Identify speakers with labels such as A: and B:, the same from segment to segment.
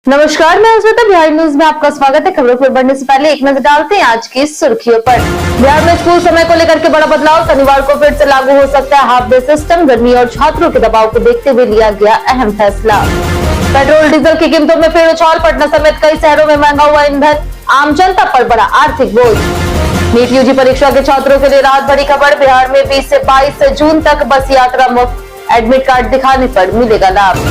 A: नमस्कार, मैं श्वेता। बिहार न्यूज में आपका स्वागत है। खबरों पर बढ़ने से पहले एक नजर डालते हैं आज की सुर्खियों पर। बिहार में स्कूल समय को लेकर के बड़ा बदलाव, शनिवार को फिर से लागू हो सकता है हाफ डे सिस्टम। गर्मी और छात्रों के दबाव को देखते हुए लिया गया अहम फैसला। पेट्रोल डीजल की कीमतों में फिर उछाल, पटना समेत कई शहरों में महंगा हुआ ईंधन, आम जनता पर बड़ा आर्थिक बोझ। नीट यूजी परीक्षा के छात्रों के लिए राहत भरी खबर। बिहार में 20 से 22 जून तक बस यात्रा मुफ्त, एडमिट कार्ड दिखाने पर मिलेगा लाभ।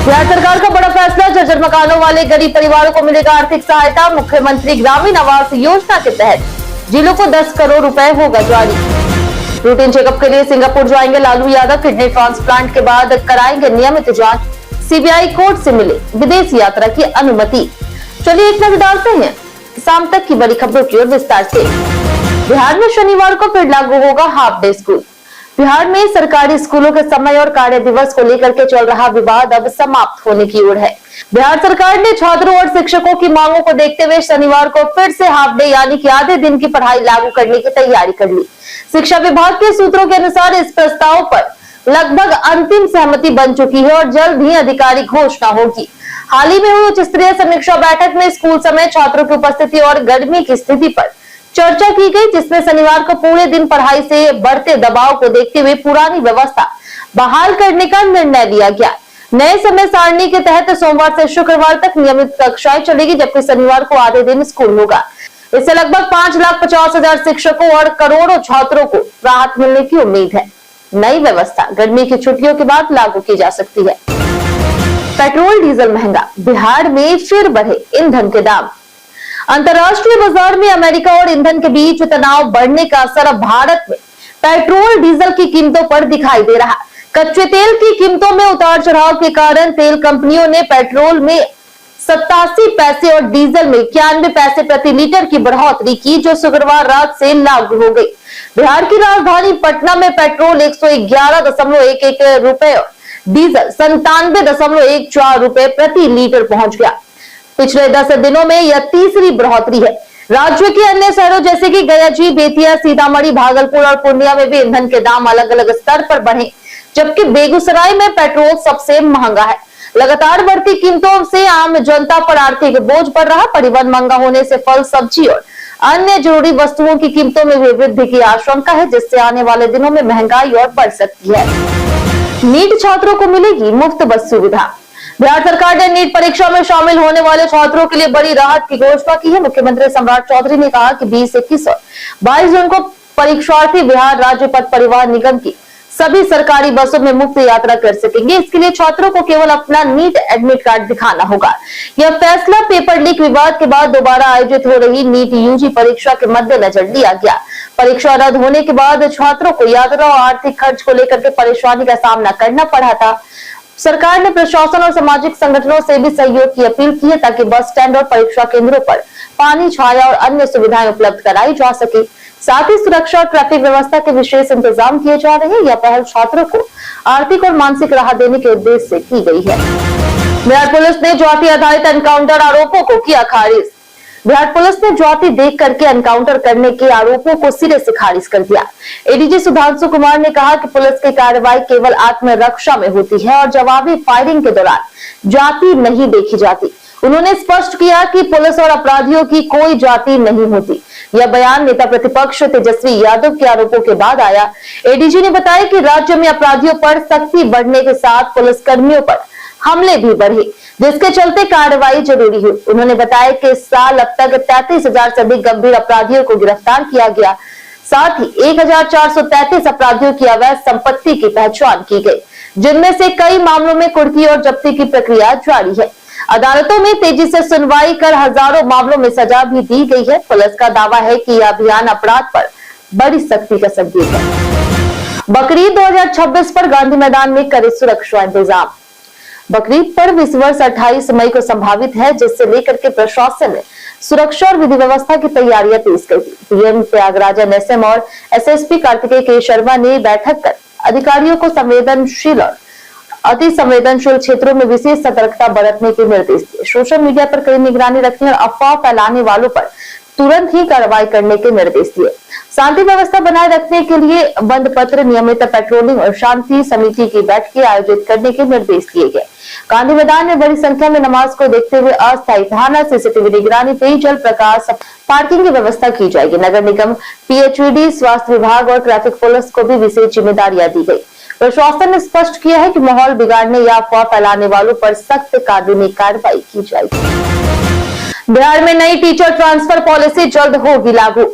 A: बिहार सरकार का बड़ा फैसला, जर्जर मकानों वाले गरीब परिवारों को मिलेगा आर्थिक सहायता। मुख्यमंत्री ग्रामीण आवास योजना के तहत जिलों को 10 करोड़ रुपए होगा जारी। रूटीन चेकअप के लिए सिंगापुर जाएंगे लालू यादव, किडनी ट्रांसप्लांट के बाद कराएंगे नियमित जांच। सीबीआई कोर्ट से मिले विदेश यात्रा की अनुमति। चलिए एक नजर डालते हैं शाम तक की बड़ी खबरों की ओर विस्तार से। बिहार में शनिवार को फिर लागू होगा हाफ डे स्कूल। बिहार में सरकारी स्कूलों के समय और कार्य दिवस को लेकर के चल रहा विवाद अब समाप्त होने की ओर है। बिहार सरकार ने छात्रों और शिक्षकों की मांगों को देखते हुए शनिवार को फिर से हाफ डे यानी कि आधे दिन की पढ़ाई लागू करने की तैयारी कर ली। शिक्षा विभाग के सूत्रों के अनुसार इस प्रस्ताव पर लगभग अंतिम सहमति बन चुकी है और जल्द ही आधिकारिक घोषणा होगी। हाल ही में हुई उच्च स्तरीय समीक्षा बैठक में स्कूल समय छात्रों की उपस्थिति और गर्मी की स्थिति पर चर्चा की गई, जिसमें शनिवार को पूरे दिन पढ़ाई से बढ़ते दबाव को देखते हुए पुरानी व्यवस्था बहाल करने का निर्णय लिया गया। नए समय सारणी के तहत सोमवार से शुक्रवार तक नियमित कक्षाएं चलेगी, जबकि शनिवार को आधे दिन स्कूल होगा। इससे लगभग 5,50,000 शिक्षकों और करोड़ों छात्रों को राहत मिलने की उम्मीद है। नई व्यवस्था गर्मी की छुट्टियों के बाद लागू की जा सकती है। पेट्रोल डीजल महंगा, बिहार में फिर बढ़े ईंधन के दाम। अंतर्राष्ट्रीय बाजार में अमेरिका और ईंधन के बीच तनाव बढ़ने का असर अब भारत में पेट्रोल डीजल की कीमतों पर दिखाई दे रहा। कच्चे तेल की कीमतों में उतार चढ़ाव के कारण तेल कंपनियों ने पेट्रोल में 87 पैसे और डीजल में 91 पैसे प्रति लीटर की बढ़ोतरी की, जो शुक्रवार रात से लागू हो गई। बिहार की राजधानी पटना में पेट्रोल 111.11 रुपए और डीजल 97.14 रुपए प्रति लीटर पहुंच गया। पिछले 10 दिनों में यह तीसरी बढ़ोतरी है। राज्य के अन्य शहरों जैसे कि गया, बेतिया, सीतामढ़ी, भागलपुर और पूर्णिया में भी ईंधन के दाम अलग अलग स्तर पर बढ़े, जबकि बेगूसराय में पेट्रोल सबसे महंगा है। लगातार बढ़ती कीमतों से आम जनता पर आर्थिक बोझ बढ़ रहा। परिवहन महंगा होने से फल, सब्जी और अन्य जरूरी वस्तुओं की कीमतों में भी वृद्धि की आशंका है, जिससे आने वाले दिनों में महंगाई और बढ़ सकती है। नीट छात्रों को मिलेगी मुफ्त बस सुविधा। बिहार सरकार ने नीट परीक्षा में शामिल होने वाले छात्रों के लिए बड़ी राहत की घोषणा की है। मुख्यमंत्री सम्राट चौधरी ने कहा कि 20, 21 और 22 जून को परीक्षार्थी बिहार राज्य पथ परिवहन निगम की सभी सरकारी बसों में मुफ्त यात्रा कर सकेंगे। इसके लिए छात्रों को केवल अपना नीट एडमिट कार्ड दिखाना होगा। यह फैसला पेपर लीक विवाद के बाद दोबारा आयोजित हो रही नीट यूजी परीक्षा के मद्देनजर लिया गया। परीक्षा रद्द होने के बाद छात्रों को यात्रा और आर्थिक खर्च को लेकर के परेशानी का सामना करना पड़ा था। सरकार ने प्रशासन और सामाजिक संगठनों से भी सहयोग की अपील की है, ताकि बस स्टैंड और परीक्षा केंद्रों पर पानी, छाया और अन्य सुविधाएं उपलब्ध कराई जा सके। साथ ही सुरक्षा और ट्रैफिक व्यवस्था के विशेष इंतजाम किए जा रहे हैं। यह पहल छात्रों को आर्थिक और मानसिक राहत देने के उद्देश्य से की गई है। बिहार पुलिस ने जाति आधारित एनकाउंटर आरोपों को किया खारिज। बिहार पुलिस ने जाति देख करके एनकाउंटर करने के आरोपों को सिरे से खारिज कर दिया। एडीजी सुधांशु कुमार ने कहा कि पुलिस की कार्रवाई केवल आत्मरक्षा में होती है और जवाबी फायरिंग के दौरान जाति नहीं देखी जाती। उन्होंने स्पष्ट किया कि पुलिस और अपराधियों की कोई जाति नहीं होती। यह बयान नेता प्रतिपक्ष तेजस्वी यादव के आरोपों के बाद आया। एडीजी ने बताया कि राज्य में अपराधियों पर सख्ती बढ़ने के साथ पुलिस कर्मियों पर हमले भी बढ़े, जिसके चलते कार्रवाई जरूरी हुई। उन्होंने बताया कि इस साल अब तक 33,000 से अधिक गंभीर अपराधियों को गिरफ्तार किया गया। साथ ही 1,433 अपराधियों की अवैध संपत्ति की पहचान की गई, जिनमें से कई मामलों में कुर्की और जब्ती की प्रक्रिया जारी है। अदालतों में तेजी से सुनवाई कर हजारों मामलों में सजा भी दी गई है। पुलिस का दावा है कि यह अभियान अपराध पर बड़ी सख्ती का संकेत है। बकरीद 2026 पर गांधी मैदान में करे सुरक्षा इंतजाम। बकरीद पर्व इस वर्ष 28 मई को संभावित है, जिससे लेकर के प्रशासन ने सुरक्षा और विधि व्यवस्था की तैयारियां तेज कर दी। पीएम त्यागराजन एसएम और एसएसपी कार्तिकेय के शर्मा ने बैठक कर अधिकारियों को संवेदनशील और अति संवेदनशील क्षेत्रों में विशेष सतर्कता बरतने के निर्देश दिए। सोशल मीडिया पर कड़ी निगरानी रखने और अफवाह फैलाने वालों पर तुरंत ही कार्रवाई करने के निर्देश दिए। शांति व्यवस्था बनाए रखने के लिए बंद पत्र, नियमित पेट्रोलिंग और शांति समिति की बैठकें आयोजित करने के निर्देश दिए गए। गांधी मैदान में बड़ी संख्या में नमाज को देखते हुए अस्थायी थाना, सीसीटीवी निगरानी, पेयजल, प्रकाश, पार्किंग की व्यवस्था की जाएगी। नगर निगम, पीएचईडी, स्वास्थ्य विभाग और ट्रैफिक पुलिस को भी विशेष जिम्मेदारियां दी गई। प्रशासन ने स्पष्ट किया है कि माहौल बिगाड़ने या अफवाह फैलाने वालों पर सख्त कानूनी कार्रवाई की जाएगी। बिहार में नई टीचर ट्रांसफर पॉलिसी जल्द होगी लागू।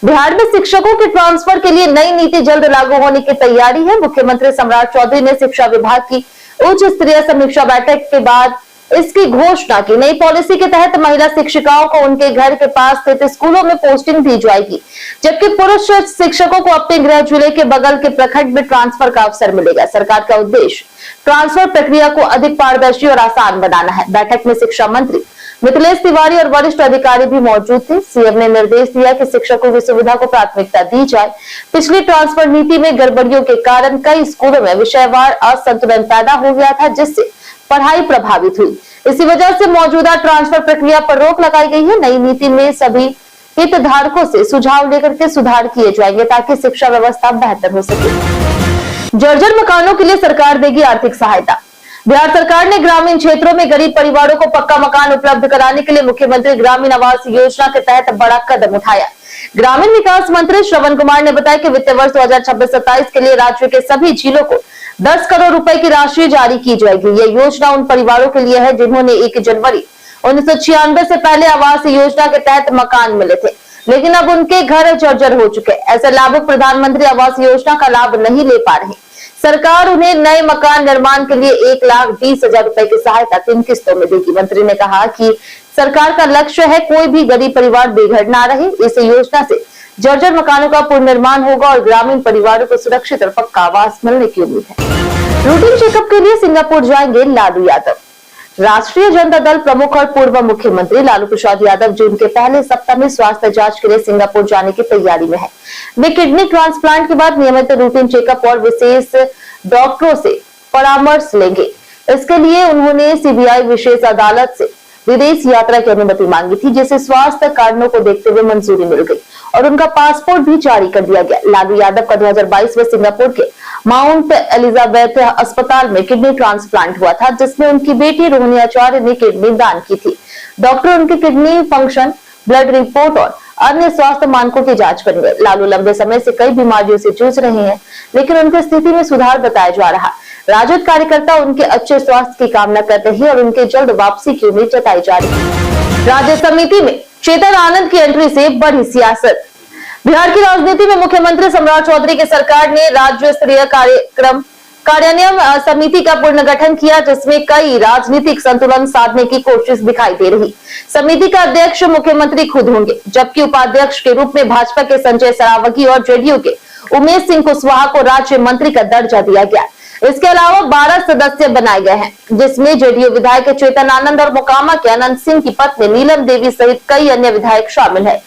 A: बिहार में शिक्षकों के ट्रांसफर के लिए नई नीति जल्द लागू होने की तैयारी है। मुख्यमंत्री सम्राट चौधरी ने शिक्षा विभाग की उच्च स्तरीय समीक्षा बैठक के बाद इसकी घोषणा की। नई पॉलिसी के तहत महिला शिक्षिकाओं को उनके घर के पास स्थित स्कूलों में पोस्टिंग दी जाएगी, जबकि पुरुष शिक्षकों को अपने गृह जिले के बगल के प्रखंड में ट्रांसफर का अवसर मिलेगा। सरकार का उद्देश्य ट्रांसफर प्रक्रिया को अधिक पारदर्शी और आसान बनाना है। बैठक में शिक्षा मंत्री मिथिलेश तिवारी और वरिष्ठ अधिकारी भी मौजूद थे। सीएम ने निर्देश दिया कि शिक्षकों की सुविधा को प्राथमिकता दी जाए। पिछली ट्रांसफर नीति में गड़बड़ियों के कारण कई स्कूलों में विषयवार असंतुलन पैदा हो गया था, जिससे पढ़ाई प्रभावित हुई। इसी वजह से मौजूदा ट्रांसफर प्रक्रिया पर रोक लगाई गई है। नई नीति में सभी हितधारकों से सुझाव लेकर के सुधार किए जाएंगे ताकि शिक्षा व्यवस्था बेहतर हो सके। जर्जर मकानों के लिए सरकार देगी आर्थिक सहायता। बिहार सरकार ने ग्रामीण क्षेत्रों में गरीब परिवारों को पक्का मकान उपलब्ध कराने के लिए मुख्यमंत्री ग्रामीण आवास योजना के तहत बड़ा कदम उठाया। ग्रामीण विकास मंत्री श्रवण कुमार ने बताया कि वित्तीय वर्ष 2026-27 के लिए राज्य के सभी जिलों को 10 करोड़ रुपए की राशि जारी की जाएगी। यह योजना उन परिवारों के लिए है जिन्होंने 1 जनवरी 1996 से पहले आवास योजना के तहत मकान मिले थे, लेकिन अब उनके घर जर्जर हो चुके। ऐसे लाभुक प्रधानमंत्री आवास योजना का लाभ नहीं ले पा रहे। सरकार उन्हें नए मकान निर्माण के लिए 1,20,000 रुपए की सहायता 3 किस्तों में देगी। मंत्री ने कहा कि सरकार का लक्ष्य है कोई भी गरीब परिवार बेघर ना रहे। इस योजना से जर्जर मकानों का पुनर्निर्माण होगा और ग्रामीण परिवारों को सुरक्षित और पक्का आवास मिलने की उम्मीद है। रूटीन चेकअप के लिए सिंगापुर जाएंगे लालू यादव। राष्ट्रीय जनता दल प्रमुख और पूर्व मुख्यमंत्री लालू प्रसाद यादव जून के पहले सप्ताह में स्वास्थ्य जांच के लिए सिंगापुर जाने की तैयारी में है। वे किडनी ट्रांसप्लांट के बाद नियमित रूटीन चेकअप और विशेष डॉक्टरों से परामर्श लेंगे। इसके लिए उन्होंने सीबीआई विशेष अदालत से विदेश यात्रा की अनुमति मांगी थी, जिसे स्वास्थ्य कारणों को देखते हुए मंजूरी मिल गई और उनका पासपोर्ट भी जारी कर दिया गया। लालू यादव का 2022 में सिंगापुर के माउंट एलिजाबेथ अस्पताल में किडनी ट्रांसप्लांट हुआ था, जिसमें उनकी बेटी रोहिणी आचार्य ने किडनी दान की थी। डॉक्टर उनके किडनी फंक्शन, ब्लड रिपोर्ट और अन्य स्वास्थ्य मानकों की जांच करेंगे। लालू लंबे समय से कई बीमारियों से जूझ रहे हैं, लेकिन उनकी स्थिति में सुधार बताया जा रहा। राजद कार्यकर्ता उनके अच्छे स्वास्थ्य की कामना कर रहे हैं और उनके जल्द वापसी की उम्मीद जताई जा रही है। राज्य समिति में चेतन आनंद की एंट्री से बढ़ी सियासत। बिहार की राजनीति में मुख्यमंत्री सम्राट चौधरी की सरकार ने राज्य स्तरीय कार्यक्रम कार्यान्वयन समिति का पुनर्गठन किया, जिसमें कई राजनीतिक संतुलन साधने की कोशिश दिखाई दे रही। समिति का अध्यक्ष मुख्यमंत्री खुद होंगे, जबकि उपाध्यक्ष के रूप में भाजपा के संजय सरावगी और जेडीयू के उमेश सिंह कुशवाहा को राज्य मंत्री का दर्जा दिया गया। इसके अलावा 12 सदस्य बनाए गए हैं, जिसमें जेडीयू विधायक चेतन आनंद और मोकामा के अनंत सिंह की पत्नी नीलम देवी सहित कई अन्य विधायक शामिल है।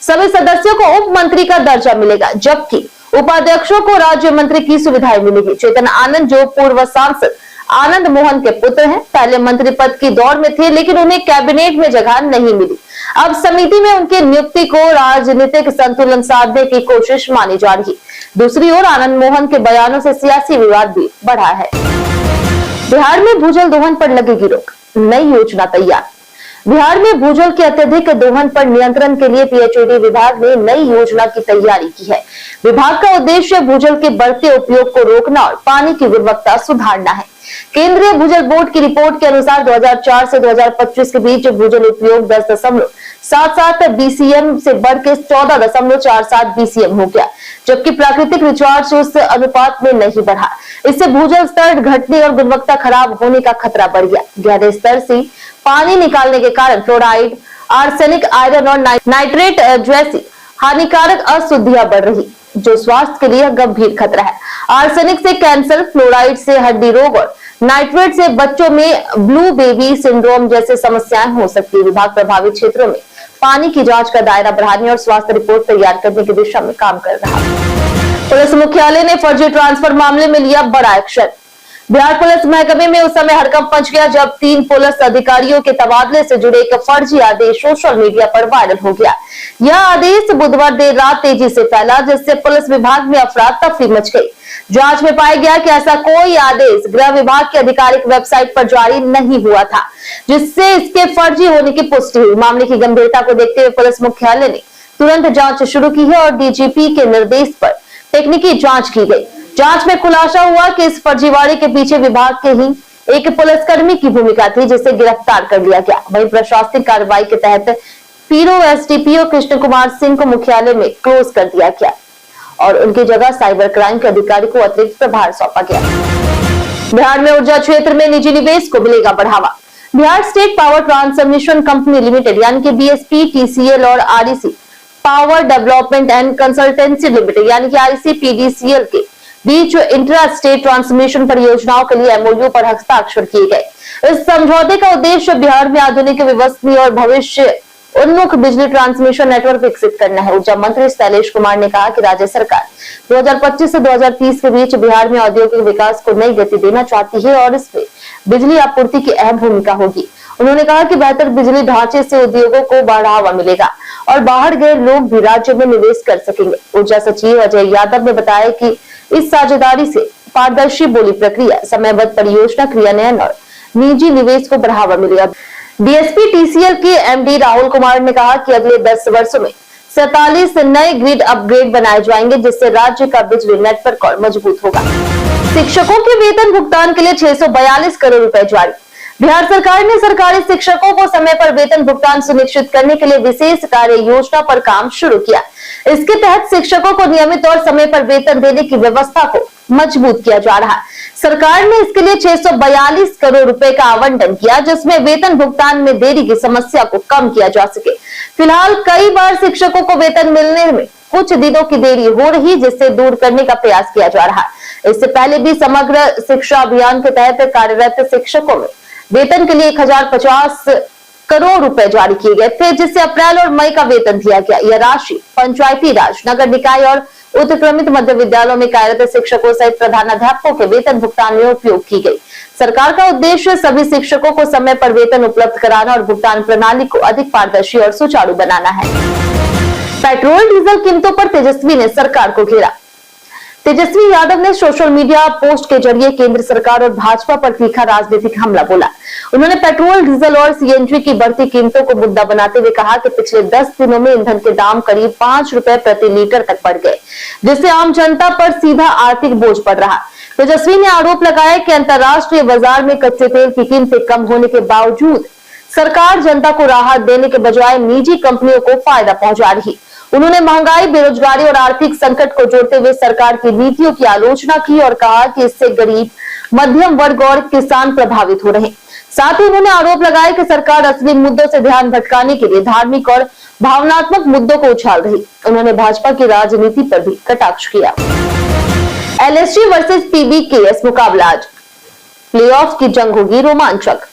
A: सभी सदस्यों को उप मंत्री का दर्जा मिलेगा, जबकि उपाध्यक्षों को राज्य मंत्री की सुविधाएं मिलेगी। चेतन आनंद, जो पूर्व सांसद आनंद मोहन के पुत्र हैं, पहले मंत्री पद की दौड़ में थे, लेकिन उन्हें कैबिनेट में जगह नहीं मिली। अब समिति में उनकी नियुक्ति को राजनीतिक संतुलन साधने की कोशिश मानी जा रही। दूसरी ओर आनंद मोहन के बयानों से सियासी विवाद भी बढ़ा है। बिहार में भूजल दोहन पर लगेगी रोक, नई योजना तैयार। बिहार में भूजल के अत्यधिक दोहन पर नियंत्रण के लिए पीएचईडी विभाग ने नई योजना की तैयारी की है। विभाग का उद्देश्य भूजल के बढ़ते उपयोग को रोकना और पानी की गुणवत्ता सुधारना है। केंद्रीय भूजल बोर्ड की रिपोर्ट के अनुसार 2004 से 2025 के बीच भूजल उपयोग 10.77 बीसीएम से बढ़ के 14.47 बीसीएम हो गया, जबकि प्राकृतिक रिचार्ज उस अनुपात में नहीं बढ़ा। इससे भूजल स्तर घटने और गुणवत्ता खराब होने का खतरा बढ़ गया। गहरे स्तर से पानी निकालने के कारण फ्लोराइड, आर्सेनिक, आयरन और नाइट्रेट जैसी हानिकारक अशुद्धियां बढ़ रही, जो स्वास्थ्य के लिए गंभीर खतरा है। आर्सेनिक से कैंसर, फ्लोराइड से हड्डी रोग और नाइट्रेट से बच्चों में ब्लू बेबी सिंड्रोम जैसे समस्याएं हो सकती है। विभाग प्रभावित क्षेत्रों में पानी की जांच का दायरा बढ़ाने और स्वास्थ्य रिपोर्ट तैयार करने की दिशा में काम कर रहा है। पुलिस मुख्यालय ने फर्जी ट्रांसफर मामले में लिया बड़ा एक्शन। बिहार पुलिस महकमे में उस समय हड़कंप मच गया जब 3 पुलिस अधिकारियों के तबादले से जुड़े एक फर्जी आदेश सोशल मीडिया पर वायरल हो गया। यह आदेश बुधवार देर रात तेजी से फैला, जिससे पुलिस विभाग में अफरा तफरी मच गई। जांच में पाया गया कि ऐसा कोई आदेश गृह विभाग की आधिकारिक वेबसाइट पर जारी नहीं हुआ था, जिससे इसके फर्जी होने की पुष्टि हुई। मामले की गंभीरता को देखते हुए पुलिस मुख्यालय ने तुरंत जांच शुरू की है और डीजीपी के निर्देश पर तकनीकी जांच की गई। जांच में खुलासा हुआ कि इस फर्जीवाड़े के पीछे विभाग के ही एक पुलिसकर्मी की भूमिका थी, जिसे गिरफ्तार कर लिया गया। वहीं प्रशासनिक कार्रवाई के तहत पीरो एसडीपीओ कृष्ण कुमार सिंह को मुख्यालय में क्लोज कर दिया गया और उनकी जगह साइबर क्राइम के अधिकारी को अतिरिक्त प्रभार सौंपा गया। बिहार में ऊर्जा क्षेत्र में निजी निवेश को मिलेगा बढ़ावा। Bihar state power transmission company limited यानी कि बीएसपी, टीसीएल और REC power development and consultancy limited यानी कि आईसीपीडीसीएल के बीच इंट्रा स्टेट ट्रांसमिशन परियोजनाओं के लिए एमओयू पर हस्ताक्षर किए गए। इस समझौते का उद्देश्य बिहार में आधुनिक, विश्वसनीय और भविष्य उन्मुख बिजली ट्रांसमिशन नेटवर्क विकसित करना है। ऊर्जा मंत्री शैलेश कुमार ने कहा कि राज्य सरकार 2025 से 2030 के बीच बिहार में औद्योगिक विकास को नई गति देना चाहती है और इसमें बिजली आपूर्ति की अहम भूमिका होगी। उन्होंने कहा कि बेहतर बिजली ढांचे से उद्योगों को बढ़ावा मिलेगा और बाहर गए लोग भी राज्य में निवेश कर सकेंगे। ऊर्जा सचिव अजय यादव ने बताया कि इस साझेदारी से पारदर्शी बोली प्रक्रिया, समयबद्ध परियोजना क्रियान्वयन और निजी निवेश को बढ़ावा मिलेगा। बीएसपी टीसीएल के एमडी राहुल कुमार ने कहा कि अगले 10 वर्षों में 47 नए ग्रिड अपग्रेड बनाए जाएंगे, जिससे राज्य का बिजली नेटवर्क और मजबूत होगा। शिक्षकों के वेतन भुगतान के लिए 642 करोड़ रुपए जारी। बिहार सरकार ने सरकारी शिक्षकों को समय पर वेतन भुगतान सुनिश्चित करने के लिए विशेष कार्य योजना पर काम शुरू किया। इसके तहत शिक्षकों को नियमित और समय पर वेतन देने की व्यवस्था को मजबूत किया जा रहा है। सरकार ने इसके लिए 642 करोड़ रुपए का आवंटन किया, जिसमें वेतन भुगतान में देरी की समस्या को कम किया जा सके। फिलहाल कई बार शिक्षकों को वेतन मिलने में कुछ दिनों की देरी हो रही, जिससे दूर करने का प्रयास किया जा रहा है। इससे पहले भी समग्र शिक्षा अभियान के तहत कार्यरत शिक्षकों में वेतन के लिए 1050 करोड़ रुपए जारी किए गए थे, जिससे अप्रैल और मई का वेतन दिया गया। यह राशि पंचायती राज, नगर निकाय और उत्क्रमित मध्य विद्यालयों में कार्यरत शिक्षकों सहित प्रधानाध्यापकों के वेतन भुगतान में उपयोग की गई। सरकार का उद्देश्य सभी शिक्षकों को समय पर वेतन उपलब्ध कराना और भुगतान प्रणाली को अधिक पारदर्शी और सुचारू बनाना है। पेट्रोल डीजल कीमतों पर तेजस्वी ने सरकार को घेरा। तेजस्वी यादव ने सोशल मीडिया पोस्ट के जरिए केंद्र सरकार और भाजपा पर तीखा राजनीतिक हमला बोला। उन्होंने पेट्रोल, डीजल और सीएनजी की बढ़ती कीमतों को मुद्दा बनाते हुए कहा कि पिछले 10 दिनों में ईंधन के दाम करीब 5 रुपए प्रति लीटर तक बढ़ गए, जिससे आम जनता पर सीधा आर्थिक बोझ पड़ रहा। तेजस्वी ने आरोप लगाया कि अंतर्राष्ट्रीय बाजार में कच्चे तेल की कीमतें कम होने के बावजूद सरकार जनता को राहत देने के बजाय निजी कंपनियों को फायदा पहुंचा रही। उन्होंने महंगाई, बेरोजगारी और आर्थिक संकट को जोड़ते हुए सरकार की नीतियों की आलोचना की और कहा कि इससे गरीब, मध्यम वर्ग और किसान प्रभावित हो रहे हैं। साथ ही उन्होंने आरोप लगाया कि सरकार असली मुद्दों से ध्यान भटकाने के लिए धार्मिक और भावनात्मक मुद्दों को उछाल रही। उन्होंने भाजपा की राजनीति पर भी कटाक्ष किया। एलएसजी वर्सेस पीबीकेएस मुकाबला आज, प्लेऑफ की जंग होगी रोमांचक।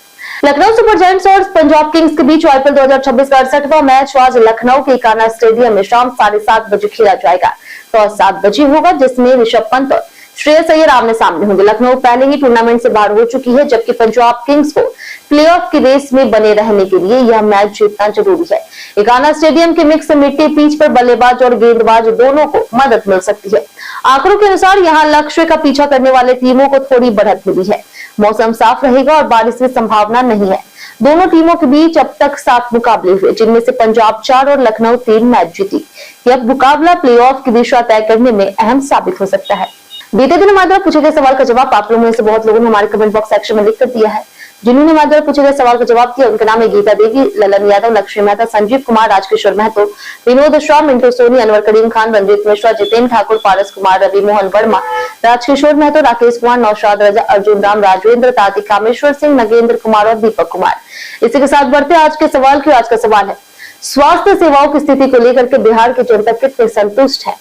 A: लखनऊ सुपर जायंट्स और पंजाब किंग्स के बीच आईपीएल 2026 का 68वां मैच आज लखनऊ के इकाना स्टेडियम में शाम 7:30 बजे खेला जाएगा। तो 7 बजे होगा, जिसमें ऋषभ पंत और श्रेयस अय्यर आमने सामने होंगे। लखनऊ पहले ही टूर्नामेंट से बाहर हो चुकी है, जबकि पंजाब किंग्स को प्लेऑफ की रेस में बने रहने के लिए यह मैच जीतना जरूरी है। इकाना स्टेडियम के मिक्स मिट्टी पिच पर बल्लेबाज और गेंदबाज दोनों को मदद मिल सकती है। आंकड़ों के अनुसार यहाँ लक्ष्य का पीछा करने वाले टीमों को थोड़ी बढ़त मिली है। मौसम साफ रहेगा और बारिश की संभावना नहीं है। दोनों टीमों के बीच अब तक 7 मुकाबले हुए, जिनमें से पंजाब 4 और लखनऊ 3 मैच जीती। यह मुकाबला प्लेऑफ की दिशा तय करने में अहम साबित हो सकता है। बीते दिन हमारे द्वारा पूछे गए सवाल का जवाब आप लोगों में से बहुत लोगों ने हमारे कमेंट बॉक्स सेक्शन में लिख कर दिया है। जिन्होंने हमारे द्वारा पूछे गए सवाल का जवाब दिया उनके नाम है गीता देवी, ललन यादव, लक्ष्मी मेहता, संजीव कुमार, राजकिशोर महतो, विनोद शाह, मिंटू सोनी, अनवर करीम खान, रंजीत मिश्रा, जितेंद्र ठाकुर, पारस कुमार, रवि मोहन वर्मा, राजकिशोर महतो, राकेश कुमार, नौशाद रजा, अर्जुन राम, राजवेंद्र, ताती, कामेश्वर सिंह, नगेंद्र कुमार और दीपक कुमार। इसी के साथ बढ़ते आज के सवाल की। आज का सवाल है, स्वास्थ्य सेवाओं की स्थिति को लेकर के बिहार के जनता कितने संतुष्ट है?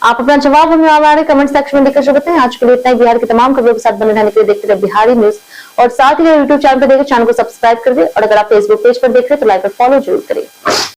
A: आप अपना जवाब हमें हमारे कमेंट सेक्शन में लिखकर बताएं। आज के लिए इतना ही। बिहार की तमाम खबरों के साथ बने रहने के लिए देखते रहे बिहारी न्यूज और साथ ही यूट्यूब चैनल पर देखिए, चैनल को सब्सक्राइब कर दे और अगर आप फेसबुक पेज पर देख रहे हैं तो लाइक और फॉलो जरूर करें।